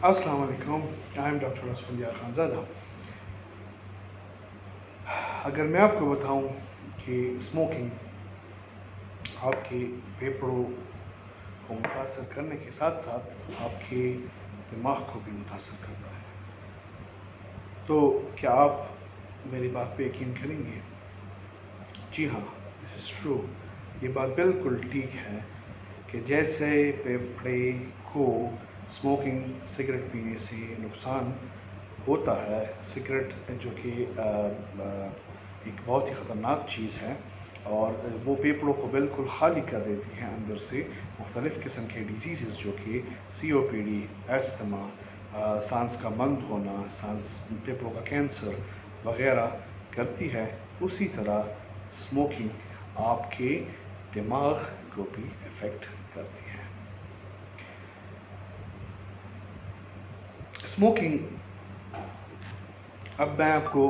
السلام علیکم. I am doctor Asfandyar Khanzada. اگر میں آپ کو بتاؤں کہ اسموکنگ آپ کے پھیپھڑوں کو متاثر کرنے کے ساتھ ساتھ آپ کے دماغ کو بھی متاثر کرتا ہے، تو کیا آپ میری بات پہ یقین کریں گے؟ جی ہاں، دس از ٹرو. یہ بات بالکل ٹھیک ہے کہ جیسے پھیپھڑے کو اسموکنگ سگریٹ پینے سے نقصان ہوتا ہے. سگریٹ جو کہ ایک بہت ہی خطرناک چیز ہے اور وہ پھیپھڑوں کو بالکل خالی کر دیتی ہے اندر سے مختلف قسم کے ڈیزیزز جو کہ COPD، ایستھما، سانس کا بند ہونا، پھیپھڑوں کا کینسر وغیرہ کرتی ہے. اسی طرح اسموکنگ آپ کے دماغ کو بھی افیکٹ کرتی ہے. اسموکنگ، اب میں آپ کو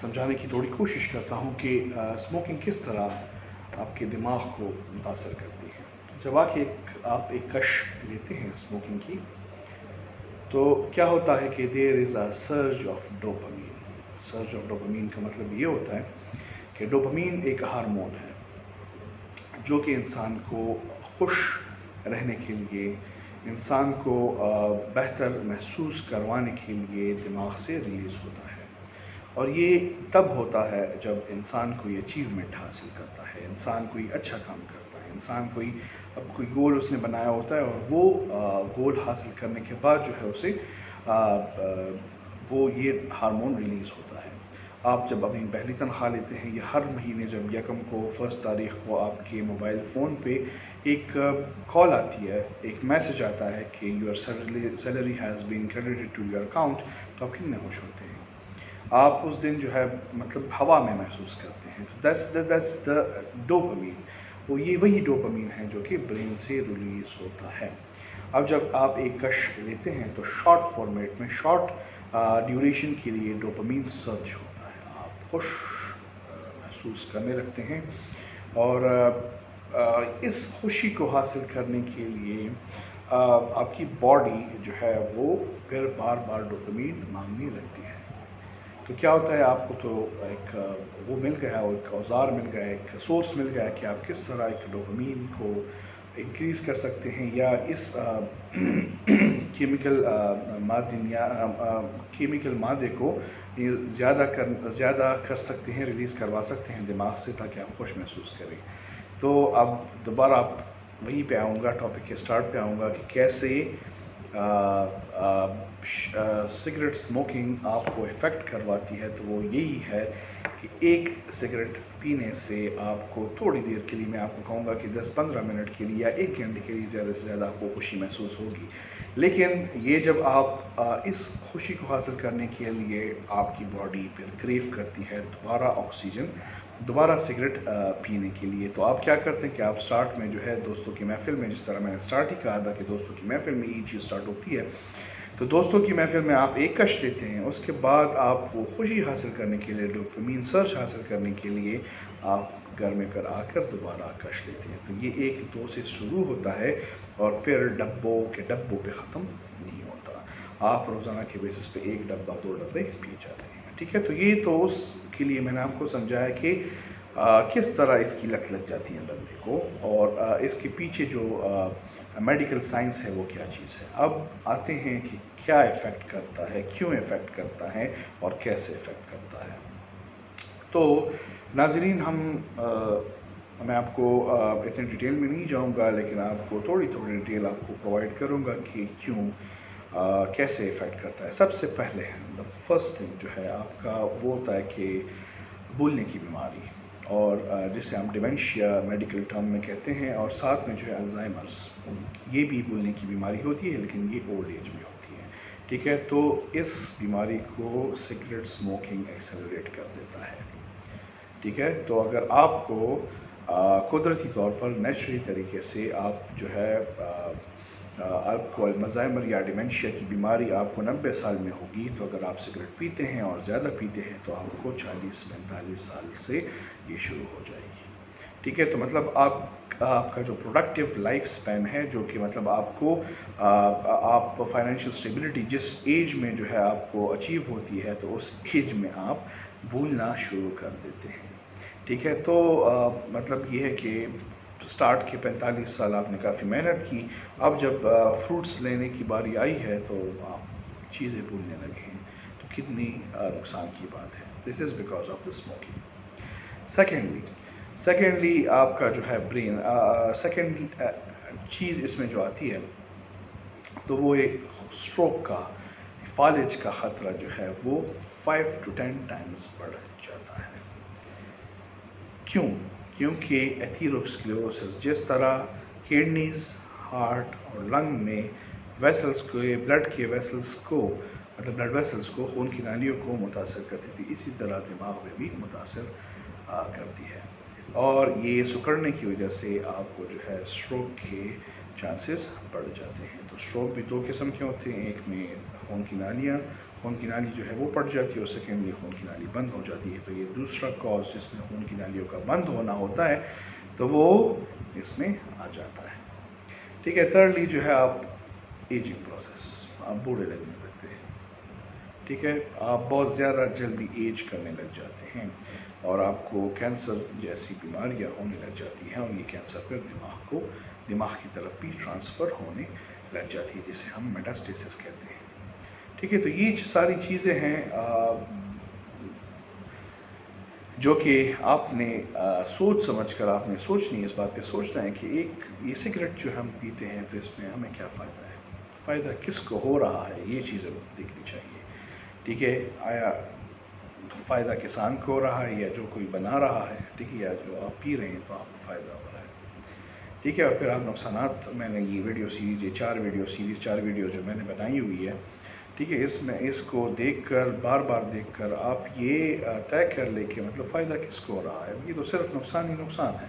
سمجھانے کی تھوڑی کوشش کرتا ہوں کہ اسموکنگ کس طرح آپ کے دماغ کو متاثر کرتی ہے. جب آپ ایک کش لیتے ہیں اسموکنگ کی، تو کیا ہوتا ہے کہ there is a surge of dopamine. Surge of dopamine کا مطلب یہ ہوتا ہے کہ ڈوپامین ایک ہارمون ہے جو کہ انسان کو خوش رہنے کے لیے، انسان کو بہتر محسوس کروانے کے لیے دماغ سے ریلیز ہوتا ہے. اور یہ تب ہوتا ہے جب انسان کوئی اچیومنٹ حاصل کرتا ہے، انسان کوئی اچھا کام کرتا ہے، انسان کوئی گول اس نے بنایا ہوتا ہے اور وہ گول حاصل کرنے کے بعد جو ہے اسے وہ یہ ہارمون ریلیز ہوتا ہے. آپ جب اپنی پہلی تنخواہ لیتے ہیں یا ہر مہینے جب یکم کو 1 تاریخ کو آپ کے موبائل فون پہ ایک کال آتی ہے، ایک میسج آتا ہے کہ your salary has been credited to your account, تو آپ کتنے خوش ہوتے ہیں. آپ اس دن جو ہے مطلب ہوا میں محسوس کرتے ہیں. That's the dopamine. یہ وہی ڈوپامین ہے جو کہ برین سے ریلیز ہوتا ہے. اب جب آپ ایک کش لیتے ہیں تو شارٹ فارمیٹ میں، شارٹ ڈیوریشن کے لیے ڈوپامین سرچ ہوتا ہے. آپ خوش محسوس کرنے لگتے ہیں اور اس خوشی کو حاصل کرنے کے لیے آپ کی باڈی جو ہے وہ پھر بار بار ڈوپامین مانگنے لگتی ہے. تو کیا ہوتا ہے، آپ کو تو ایک وہ مل گیا، ایک اوزار مل گیا، ایک سورس مل گیا کہ آپ کس طرح ایک ڈوپامین کو انکریز کر سکتے ہیں یا اس کیمیکل مادے کو زیادہ کر سکتے ہیں، ریلیز کروا سکتے ہیں دماغ سے تاکہ آپ خوش محسوس کریں. تو اب دوبارہ آپ وہیں پہ آؤں گا، ٹاپک کے سٹارٹ پہ آؤں گا کہ کیسے سگریٹ اسموکنگ آپ کو افیکٹ کرواتی ہے. تو وہ یہی ہے کہ ایک سگریٹ پینے سے آپ کو تھوڑی دیر کے لیے، میں آپ کو کہوں گا کہ 10-15 منٹ کے لیے یا 1 گھنٹے کے لیے زیادہ سے زیادہ آپ کو خوشی محسوس ہوگی. لیکن یہ جب آپ اس خوشی کو حاصل کرنے کے لیے آپ کی باڈی پھر کریو کرتی ہے دوبارہ آکسیجن، دوبارہ سگریٹ پینے کے لیے، تو آپ کیا کرتے ہیں کہ آپ سٹارٹ میں جو ہے دوستوں کی محفل میں، جس طرح میں نے سٹارٹ ہی کہا تھا کہ دوستوں کی محفل میں یہ چیز سٹارٹ ہوتی ہے، تو دوستوں کی محفل میں آپ ایک کش لیتے ہیں. اس کے بعد آپ وہ خوشی حاصل کرنے کے لیے، ڈوپامین سرچ حاصل کرنے کے لیے آپ گھر میں پھر آ کر دوبارہ کش لیتے ہیں. تو یہ 1-2 سے شروع ہوتا ہے اور پھر ڈبوں پہ ختم نہیں ہوتا. آپ روزانہ کے بیسس پہ 1 ڈبہ 2 ڈبے پی جاتے ہیں. ٹھیک ہے، تو یہ تو اس کے لیے میں نے آپ کو سمجھایا کہ کس طرح اس کی لت لگ جاتی ہے بندے کو اور اس کے پیچھے جو میڈیکل سائنس ہے وہ کیا چیز ہے. اب آتے ہیں کہ کیا افیکٹ کرتا ہے، کیوں افیکٹ کرتا ہے اور کیسے افیکٹ کرتا ہے. تو ناظرین، میں آپ کو اتنے ڈیٹیل میں نہیں جاؤں گا، لیکن آپ کو تھوڑی ڈیٹیل آپ کو پرووائڈ کروں گا کہ کیوں کیسے افیکٹ کرتا ہے. سب سے پہلے دا فرسٹ تھنگ جو ہے آپ کا وہ ہوتا ہے کہ بھولنے کی بیماری، اور جسے ہم ڈیمنشیا میڈیکل ٹرم میں کہتے ہیں، اور ساتھ میں جو ہے الزائمرز، یہ بھی بھولنے کی بیماری ہوتی ہے لیکن یہ اولڈ ایج میں ہوتی ہے. ٹھیک ہے، تو اس بیماری کو سگریٹ اسموکنگ ایکسلریٹ کر دیتا ہے. ٹھیک ہے، تو اگر آپ کو قدرتی طور پر نیچرلی طریقے سے آپ جو ہے آپ کو الزائمر یا ڈیمنشیا کی بیماری آپ کو 90 سال میں ہوگی، تو اگر آپ سگریٹ پیتے ہیں اور زیادہ پیتے ہیں تو آپ کو 40-45 سال سے یہ شروع ہو جائے گی. ٹھیک ہے، تو مطلب آپ کا جو پروڈکٹیو لائف سپین ہے، جو کہ مطلب آپ کو آپ فائنینشیل اسٹیبلٹی جس ایج میں جو ہے آپ کو اچیو ہوتی ہے، تو اس ایج میں آپ بھولنا شروع کر دیتے ہیں. ٹھیک ہے، تو مطلب یہ ہے کہ سٹارٹ کے 45 سال آپ نے کافی محنت کی، اب جب فروٹس لینے کی باری آئی ہے تو آپ چیزیں بھولنے لگے ہیں، تو کتنی نقصان کی بات ہے. This is because of the smoking. Secondly آپ کا جو ہے برین، سیکنڈ چیز اس میں جو آتی ہے تو وہ ایک اسٹروک کا، فالج کا خطرہ جو ہے وہ 5 to 10 ٹائمز بڑھ جاتا ہے. کیونکہ ایتھیروسکلیروسس جس طرح کڈنیز، ہارٹ اور لنگ میں ویسلز کو، بلڈ کے ویسلز کو، مطلب بلڈ ویسلز کو، خون کی نالیوں کو متاثر کرتی تھی، اسی طرح دماغ میں بھی متاثر کرتی ہے. اور یہ سکڑنے کی وجہ سے آپ کو جو ہے اسٹروک کے چانسز بڑھ جاتے ہیں. تو اسٹروک بھی 2 قسم کے ہوتے ہیں، ایک میں خون کی نالی جو ہے وہ پڑ جاتی ہے، اور سیکنڈلی خون کی نالی بند ہو جاتی ہے. تو یہ دوسرا کاز جس میں خون کی نالیوں کا بند ہونا ہوتا ہے تو وہ اس میں آ جاتا ہے. ٹھیک ہے، تھرڈلی جو ہے آپ ایجنگ پروسیس، آپ بوڑھے لگنے لگتے ہیں. ٹھیک ہے، آپ بہت زیادہ جلدی ایج کرنے لگ جاتے ہیں، اور آپ کو کینسر جیسی بیماریاں ہونے لگ جاتی ہیں، اور یہ کینسر پھر دماغ کی طرف بھی ٹرانسفر ہونے لگ جاتی ہے، جسے ہم میٹاسٹیسس کہتے ہیں. ٹھیک ہے، تو یہ ساری چیزیں ہیں جو کہ آپ نے سوچ سمجھ کر آپ نے سوچنی ہے، اس بات پہ سوچنا ہے کہ یہ سگریٹ جو ہم پیتے ہیں تو اس میں ہمیں کیا فائدہ ہے، فائدہ کس کو ہو رہا ہے، یہ چیزیں دیکھنی چاہیے. ٹھیک ہے، آیا فائدہ کسان کو ہو رہا ہے، یا جو کوئی بنا رہا ہے، ٹھیک ہے، یا جو آپ پی رہے ہیں تو آپ کو فائدہ ہو رہا ہے. ٹھیک ہے، اور پھر آپ نقصانات، میں نے یہ ویڈیو سیریز، یہ 4 ویڈیو جو میں نے بنائی ہوئی ہے، ٹھیک ہے، اس کو دیکھ کر، بار بار دیکھ کر آپ یہ طے کر لیں کہ مطلب فائدہ کس کو ہو رہا ہے. یہ تو صرف نقصان ہی نقصان ہے،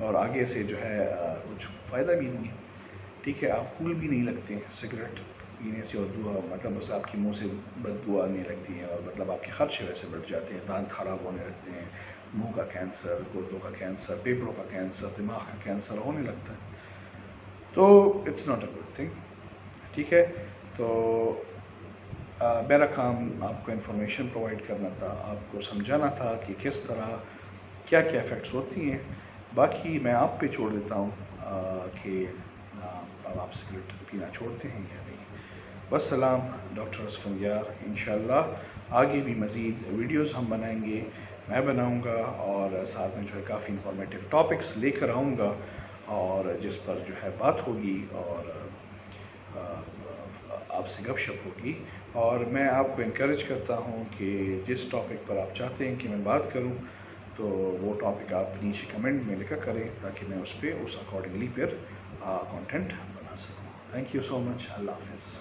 اور آگے سے جو ہے کچھ فائدہ بھی نہیں ہے. ٹھیک ہے، آپ کول بھی نہیں لگتے سگریٹ پینے سے، اور مطلب بس آپ کے منہ سے بدبو آنے لگتی ہے، اور مطلب آپ کے خرچے ویسے بڑھ جاتے ہیں، دانت خراب ہونے لگتے ہیں، منہ کا کینسر، گردوں کا کینسر، پھیپھڑوں کا کینسر، دماغ کا کینسر ہونے لگتا ہے. تو it's not a good thing. ٹھیک ہے، تو میرا کام آپ کو انفارمیشن پرووائڈ کرنا تھا، آپ کو سمجھانا تھا کہ کس طرح کیا کیا افیکٹس ہوتی ہیں. باقی میں آپ پہ چھوڑ دیتا ہوں کہ اب آپ سگریٹ پینا چھوڑتے ہیں یا نہیں. والسلام، ڈاکٹر اسفندیار. انشاءاللہ آگے بھی مزید ویڈیوز ہم بنائیں گے، میں بناؤں گا، اور ساتھ میں جو ہے کافی انفارمیٹیو ٹاپکس لے کر آؤں گا، اور جس پر جو ہے بات ہوگی، اور آپ سے گپ شپ ہوگی. اور میں آپ کو انکریج کرتا ہوں کہ جس ٹاپک پر آپ چاہتے ہیں کہ میں بات کروں تو وہ ٹاپک آپ نیچے کمنٹ میں لکھا کریں، تاکہ میں اس پہ اکارڈنگلی پھر کانٹینٹ بنا سکوں. تھینک یو سو مچ. اللہ حافظ.